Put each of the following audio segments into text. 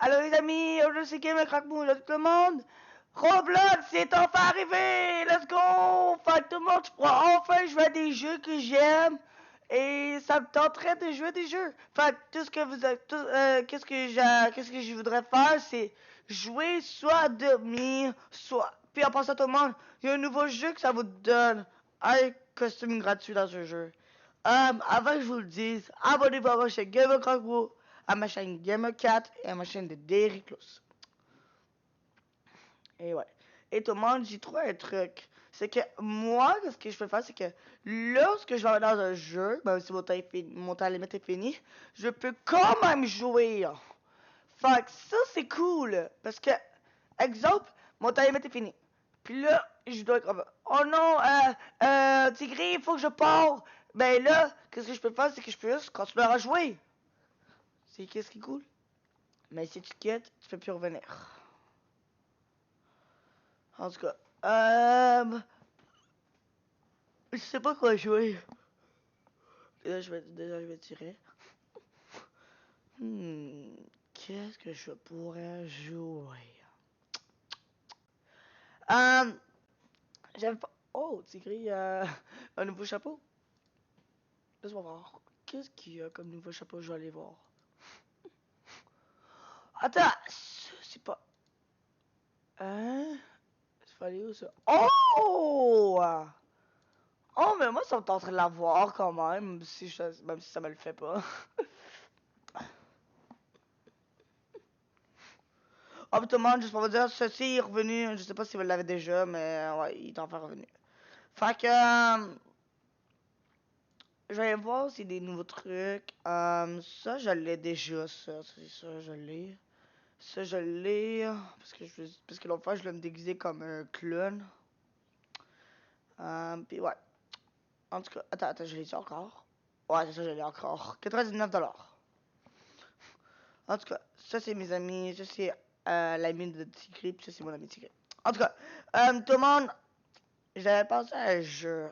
Allô les amis, aujourd'hui c'est Game Crackmou, là tout le monde. Roblox, c'est enfin arrivé, let's go. Fait que tout le monde, je pourrais enfin jouer à des jeux que j'aime. Et ça me tenterait de jouer à des jeux. Fait que tout ce que vous avez, qu'est-ce que je voudrais faire, c'est jouer soit dormir, soit... Puis en passant tout le monde, il y a un nouveau jeu que ça vous donne un costume gratuit dans ce jeu. Avant que je vous le dise, abonnez-vous à ma chaîne Game Crackmou, à ma chaîne Gamer4 et à ma chaîne de Dericlos. Et ouais. Et tout le monde, j'ai trouvé un truc. C'est que moi, ce que je peux faire, c'est que lorsque je vais dans un jeu, même si mon temps limite est fini, je peux quand même jouer. Fait que ça, c'est cool. Parce que, exemple, mon temps limite est fini. Puis là, je dois comme, oh non, Tigri, il faut que je parte. Ben là, qu'est-ce que je peux faire, c'est que je peux juste continuer à jouer. C'est qu'est-ce qui est cool. Mais si tu quittes, tu peux plus revenir. En tout cas, je sais pas quoi jouer. Déjà, je vais tirer. Qu'est-ce que je pourrais jouer? Euh, j'aime pas. Oh, Tigri, un nouveau chapeau. Laisse-moi voir. Qu'est-ce qu'il y a comme nouveau chapeau? Je vais aller voir. Attends, c'est pas. Hein? Il faut aller où ça? Oh! Oh, mais moi, ça me tenterait de la voir quand même, même si ça me le fait pas. Oh, tout le monde, juste pour vous dire, ceci est revenu. Je sais pas si vous l'avez déjà, mais ouais, il est enfin revenu. Fait que, je vais voir s'il y a des nouveaux trucs. Ça, je l'ai déjà, ça. C'est ça, je l'ai. Ça, je l'ai. Parce que l'autre fois, je l'ai me déguiser comme un clown. Puis ouais. En tout cas, attends, je l'ai dit encore. Ouais, c'est ça, je l'ai encore. 99$. En tout cas, ça, c'est mes amis. Ça, c'est l'ami de Tigri. Puis ça, c'est mon ami Tigri. En tout cas, tout le monde, j'avais pensé à un jeu.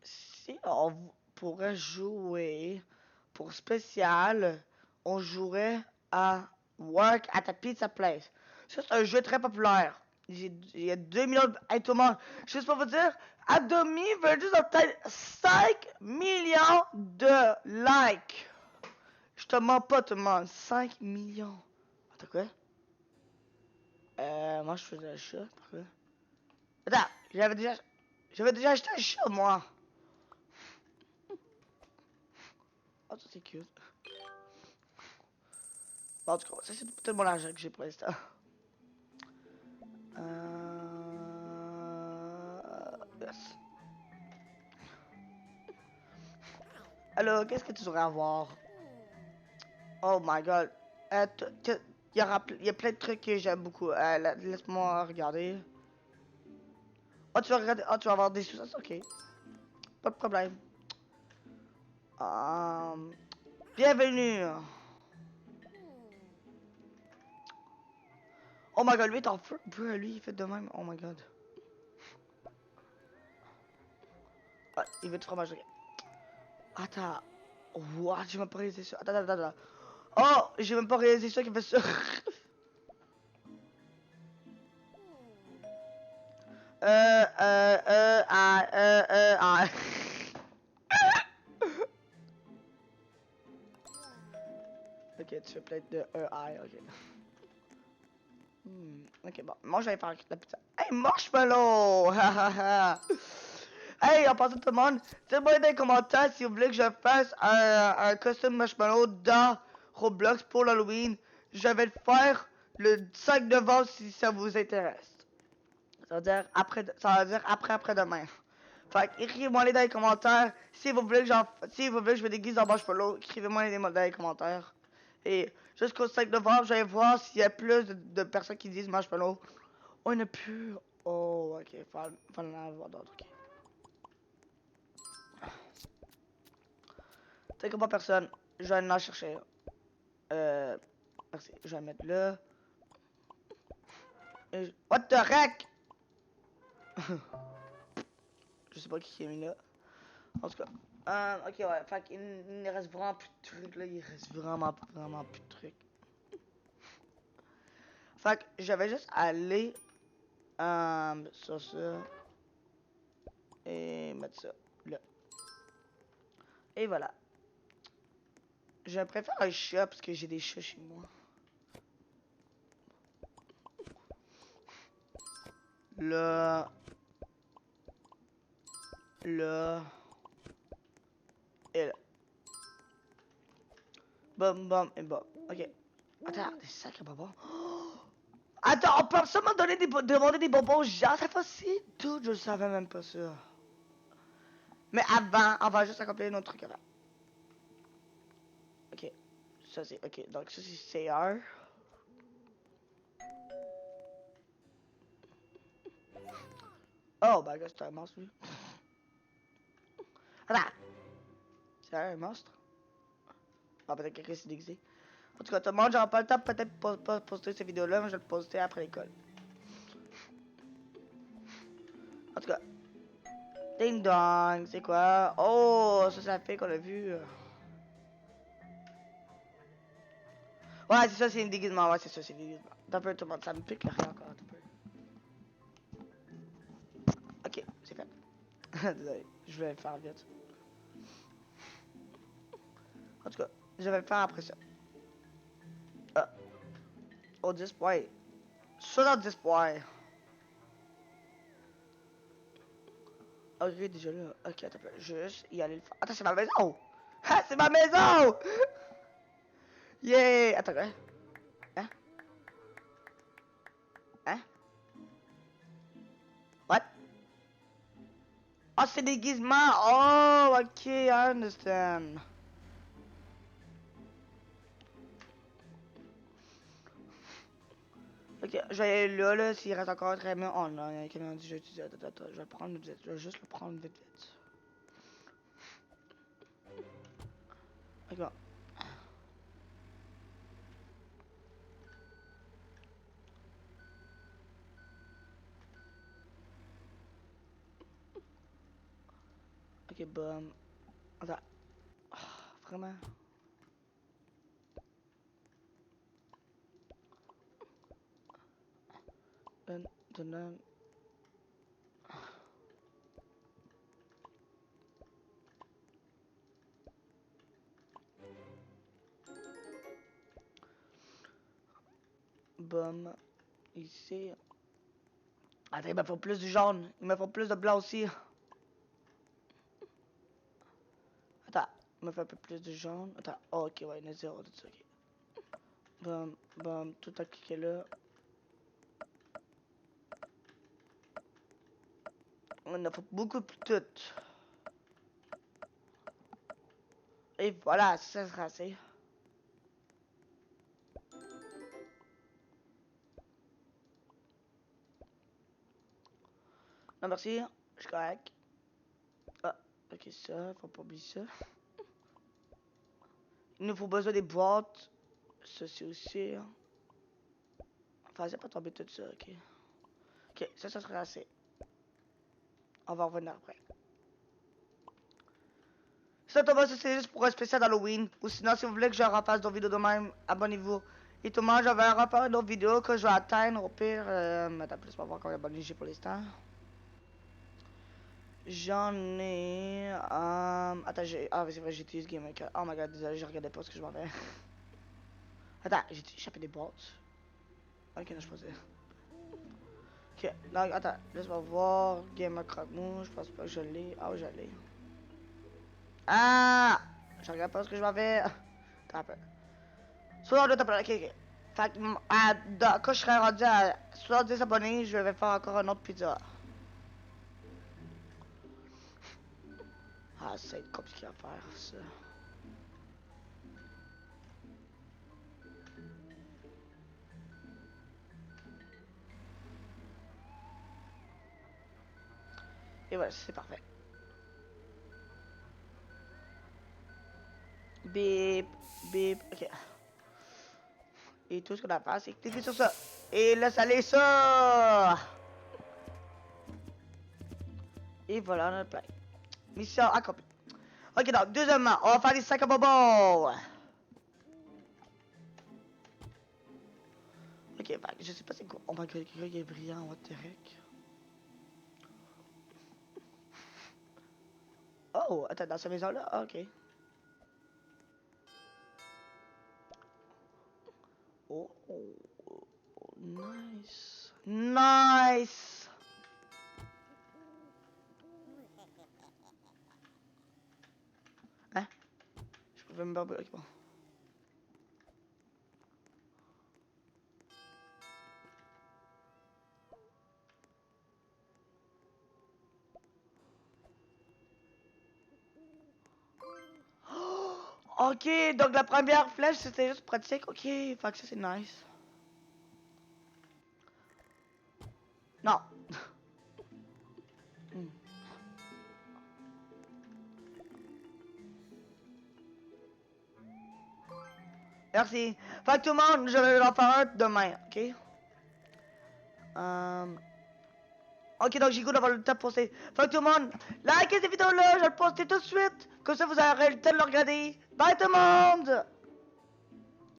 Si on pourrait jouer pour spécial, on jouerait à Work at a Pizza Place. Ça, c'est un jeu très populaire. Il y a 2 millions de... Hey, tout le monde, juste pour vous dire, Adomi veut juste obtenir 5 millions de likes. Je te mens pas, tout le monde. 5 millions. Attends, quoi? Moi, je faisais un chat. Pourquoi? Attends, j'avais déjà acheté un chat, moi. Oh, ça, c'est cute. Bon, en tout cas, ça, c'est tout mon argent que j'ai pour l'instant. Yes. Alors, qu'est-ce que tu devrais avoir? Oh my god. Il y a plein de trucs que j'aime beaucoup. Laisse-moi regarder. Oh, tu vas regarder. Oh, tu vas avoir des sous. Ok. Pas de problème. Bienvenue. Oh my god, lui, il est en feu. Bro, lui, il fait de même. Oh my god. Ah, il veut du fromage. Ok. Attends. What? J'ai même pas réalisé ça. Attends. Oh, j'ai même pas réalisé ça qu'il fait ça. Ah. Ok, tu fais plein de I, ok. Ok, bon. Moi, je vais faire la pizza. Hey, marshmallow! Hey, en passant tout le monde, dites-moi dans les commentaires si vous voulez que je fasse un custom marshmallow dans Roblox pour l'Halloween. Je vais le faire le 5 novembre si ça vous intéresse. Ça veut dire après-demain. Fait écrivez-moi dans les commentaires si vous voulez que je me déguise en marshmallow. Écrivez-moi dans les commentaires. Et jusqu'au 5 novembre, je vais voir s'il y a plus de personnes qui disent marshmallow. Oh, il n'y en a plus. Oh, ok. Faut en avoir d'autres, ok. T'inquiète pas, personne. Je vais en chercher. Merci. Je vais mettre là. What the heck? Je sais pas qui est mis là. En tout cas. Ok, ouais. Fait qu'il ne reste vraiment plus de trucs là. Il reste vraiment plus de trucs. Fait que je vais juste aller sur ça. Et mettre ça là. Et voilà. Je préfère un chat parce que j'ai des chats chez moi. Là. Là. Et là. Bum bum et bum. Ok. Attends, des sacrés bonbons. Attends, on peut absolument demander des bonbons aux gens cette fois-ci? Tout, je savais même pas ça. Mais avant, on va juste accomplir notre truc avant. Ok. Ça c'est. Ok, donc ça c'est CR. Oh, bah, c'est un monstre lui. Attends. C'est un monstre? Ah, peut-être quelqu'un s'est déguisé. En tout cas, tout le monde, j'aurai pas le temps peut-être pas poster cette vidéo-là, mais je vais le poster après l'école. En tout cas. Ding dong, c'est quoi? Oh, ça c'est la fille qu'on a vu. Ouais, c'est ça, c'est un déguisement. Ouais, c'est ça, c'est un déguisement. T'as peu, tout le monde, ça me pique le rien encore, t'as peu. Ok, c'est fait. Désolé, je vais le faire vite. En tout cas, je vais le faire après ça. Ah. Oh, 10 points. 70 points. Ok, déjà là. Ok, attends, juste y aller le faire. Attends, c'est ma maison! Ah, c'est ma maison! Yeah! Attends, hein? Hein? Hein? What? Oh, c'est déguisement! Oh, ok, I understand. Ok, je vais aller là, s'il reste encore très bien. Oh non, il y a quelqu'un qui m'a dit, attends, je vais le prendre vite, je vais juste le prendre vite. Ok. Ok, boum. Attends. Oh, vraiment? Donne. Boum. Ici. Attends, il me faut plus du jaune. Il me faut plus de blanc aussi. Attends, il me faut un peu plus de jaune. Attends, oh, ok, ouais, il y en a zéro de ça, ok. Boum, boum, tout à cliquer là. On en a faut beaucoup plus tout. Et voilà, ça sera assez. Non, merci, je suis correct. Ah, ok, ça, faut pas oublier ça. Il nous faut besoin des boîtes. Ceci aussi. Enfin, c'est pas tomber tout ça, ok. Ok, ça sera assez. On va revenir après. Ça, Thomas, c'est juste pour un spécial Halloween. Ou sinon, si vous voulez que je refasse d'autres vidéos de même, abonnez-vous. Et Thomas, je vais refaire d'autres vidéos que je vais atteindre au pire. Attends, plus pour voir combien d'abonnés j'ai pour l'instant. J'en ai. Attends, j'ai. Ah, c'est vrai, j'ai utilisé Game Maker. Oh my god, désolé, je regardais pas ce que je m'en vais. Attends, j'ai échappé des boîtes. Ok, non, je pensais. Ok, donc attends, laisse-moi voir. Gamer Croque-Mou, je pense pas que je l'ai. Ah, oui, je l'ai. Ah! Je regarde pas ce que je m'en vais. Attends un peu. 62 abonnés, ok, ok. Fait que, quand je serai rendu à 70 abonnés, je vais faire encore un autre pizza. Ah, ça va être compliqué à faire, ça. Et voilà, c'est parfait. Bip, bip, ok. Et tout ce qu'on a à faire, c'est cliquer sur ça. Et laisse aller ça. Et voilà notre plein. Mission accomplie. Ok, donc, deuxièmement, on va faire des sacs à bonbons. Ok, Ok, fait, je sais pas c'est quoi. Oh my god, quelqu'un qui est brillant, what the heck. Oh, attends, dans cette maison-là? Ah, ok. Oh, oh, nice. Nice! Hein? Je pouvais me barber. Ok, bon. Ok, donc la première flèche c'était juste pratique. Ok, fait que ça c'est nice. Non. Hmm. Merci. Fait que tout le monde, je vais en faire un demain, ok? Ok, donc j'ai goût d'avoir le temps de poster. Fait que tout le monde, likez cette vidéo-là, je vais le poster tout de suite. Comme ça, vous aurez le temps de le regarder. Bye tout le monde!